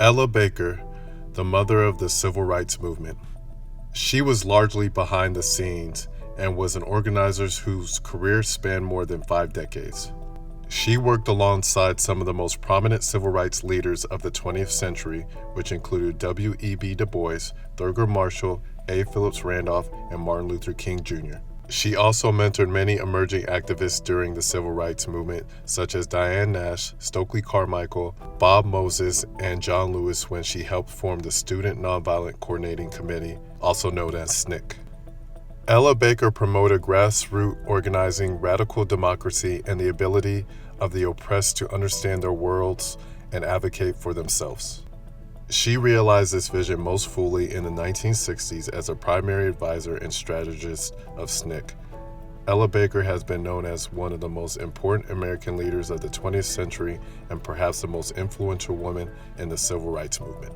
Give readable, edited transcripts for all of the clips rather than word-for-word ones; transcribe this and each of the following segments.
Ella Baker, the mother of the civil rights movement. She was largely behind the scenes and was an organizer whose career spanned more than 5 decades. She worked alongside some of the most prominent civil rights leaders of the 20th century, which included W.E.B. Du Bois, Thurgood Marshall, A. Phillips Randolph, and Martin Luther King Jr. She also mentored many emerging activists during the civil rights movement, such as Diane Nash, Stokely Carmichael, Bob Moses, and John Lewis when she helped form the Student Nonviolent Coordinating Committee, also known as SNCC. Ella Baker promoted grassroots organizing, radical democracy, and the ability of the oppressed to understand their worlds and advocate for themselves. She realized this vision most fully in the 1960s as a primary advisor and strategist of SNCC. Ella Baker has been known as one of the most important American leaders of the 20th century and perhaps the most influential woman in the civil rights movement.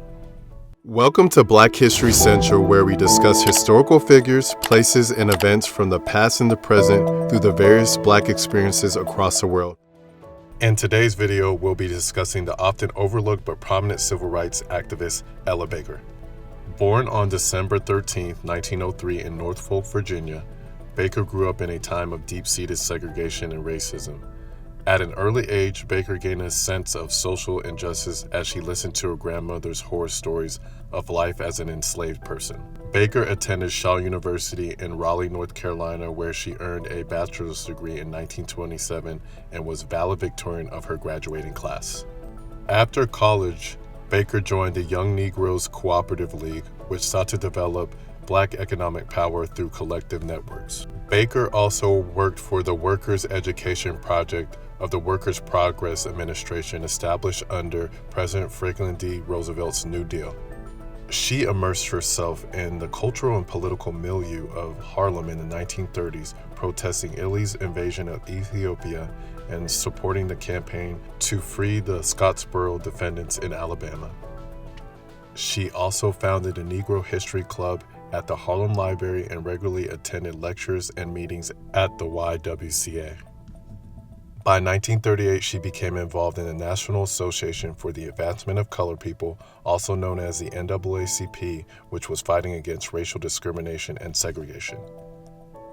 Welcome to Black History Central, where we discuss historical figures, places, and events from the past and the present through the various Black experiences across the world. In today's video, we'll be discussing the often overlooked but prominent civil rights activist, Ella Baker. Born on December 13, 1903 in Norfolk, Virginia, Baker grew up in a time of deep-seated segregation and racism. At an early age, Baker gained a sense of social injustice as she listened to her grandmother's horror stories of life as an enslaved person. Baker attended Shaw University in Raleigh, North Carolina, where she earned a bachelor's degree in 1927 and was valedictorian of her graduating class. After college, Baker joined the Young Negroes Cooperative League, which sought to develop Black economic power through collective networks. Baker also worked for the Workers' Education Project of the Workers' Progress Administration established under President Franklin D. Roosevelt's New Deal. She immersed herself in the cultural and political milieu of Harlem in the 1930s, protesting Italy's invasion of Ethiopia and supporting the campaign to free the Scottsboro defendants in Alabama. She also founded a Negro History Club at the Harlem Library and regularly attended lectures and meetings at the YWCA. By 1938, she became involved in the National Association for the Advancement of Colored People, also known as the NAACP, which was fighting against racial discrimination and segregation.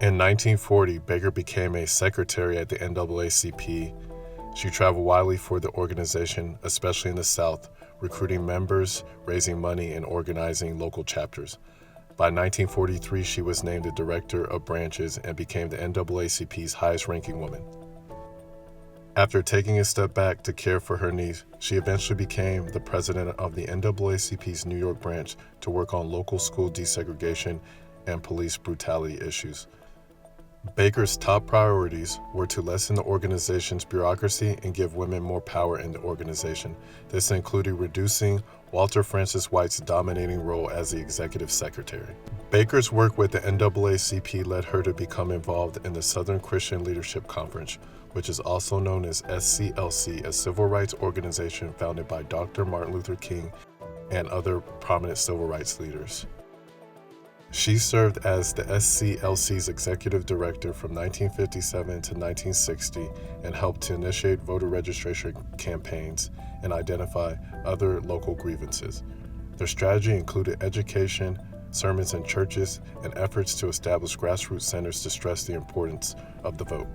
In 1940, Baker became a secretary at the NAACP. She traveled widely for the organization, especially in the South, recruiting members, raising money, and organizing local chapters. By 1943, she was named the director of branches and became the NAACP's highest-ranking woman. After taking a step back to care for her niece, she eventually became the president of the NAACP's New York branch to work on local school desegregation and police brutality issues. Baker's top priorities were to lessen the organization's bureaucracy and give women more power in the organization. This included reducing Walter Francis White's dominating role as the executive secretary. Baker's work with the NAACP led her to become involved in the Southern Christian Leadership Conference, which is also known as SCLC, a civil rights organization founded by Dr. Martin Luther King and other prominent civil rights leaders. She served as the SCLC's executive director from 1957 to 1960 and helped to initiate voter registration campaigns and identify other local grievances. Their strategy included education, sermons in churches, and efforts to establish grassroots centers to stress the importance of the vote.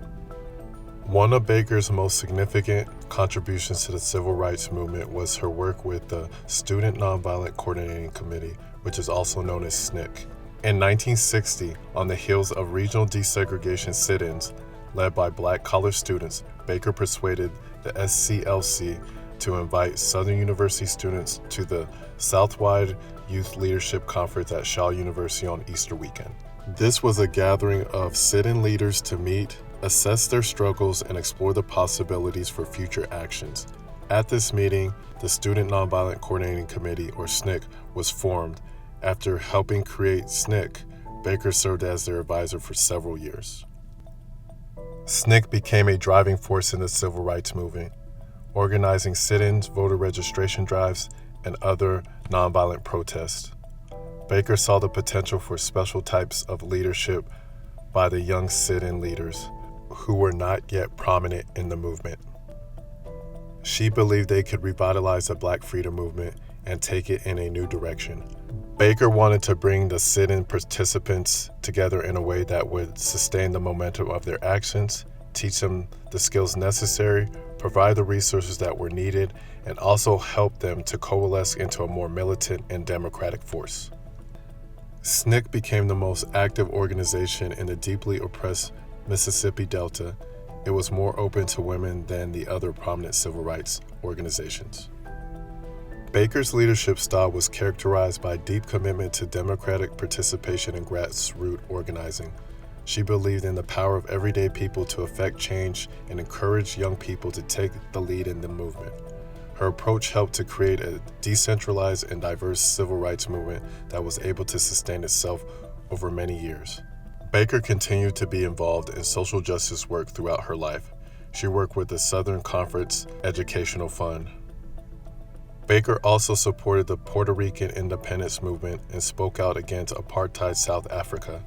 One of Baker's most significant contributions to the civil rights movement was her work with the Student Nonviolent Coordinating Committee, which is also known as SNCC. In 1960, on the heels of regional desegregation sit-ins led by Black college students, Baker persuaded the SCLC to invite Southern University students to the Southwide Youth Leadership Conference at Shaw University on Easter weekend. This was a gathering of sit-in leaders to meet, assess their struggles, and explore the possibilities for future actions. At this meeting, the Student Nonviolent Coordinating Committee, or SNCC, was formed. After helping create SNCC, Baker served as their advisor for several years. SNCC became a driving force in the civil rights movement, organizing sit-ins, voter registration drives, and other nonviolent protests. Baker saw the potential for special types of leadership by the young sit-in leaders who were not yet prominent in the movement. She believed they could revitalize the Black freedom movement and take it in a new direction. Baker wanted to bring the sit-in participants together in a way that would sustain the momentum of their actions, teach them the skills necessary, provide the resources that were needed, and also help them to coalesce into a more militant and democratic force. SNCC became the most active organization in the deeply oppressed Mississippi Delta. It was more open to women than the other prominent civil rights organizations. Baker's leadership style was characterized by deep commitment to democratic participation and grassroots organizing. She believed in the power of everyday people to affect change and encouraged young people to take the lead in the movement. Her approach helped to create a decentralized and diverse civil rights movement that was able to sustain itself over many years. Baker continued to be involved in social justice work throughout her life. She worked with the Southern Conference Educational Fund. Baker also supported the Puerto Rican independence movement and spoke out against apartheid South Africa.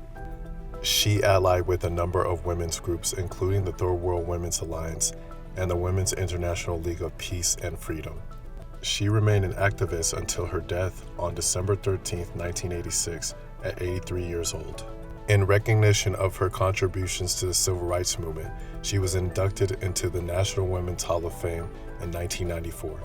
She allied with a number of women's groups, including the Third World Women's Alliance and the Women's International League of Peace and Freedom. She remained an activist until her death on December 13, 1986, at 83 years old. In recognition of her contributions to the civil rights movement, she was inducted into the National Women's Hall of Fame in 1994.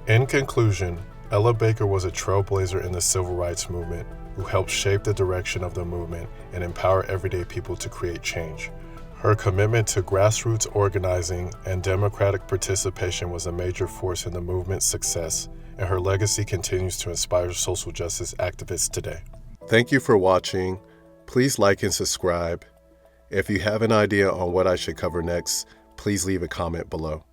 In conclusion, Ella Baker was a trailblazer in the civil rights movement who helped shape the direction of the movement and empower everyday people to create change. Her commitment to grassroots organizing and democratic participation was a major force in the movement's success, and her legacy continues to inspire social justice activists today. Thank you for watching. Please like and subscribe. If you have an idea on what I should cover next, please leave a comment below.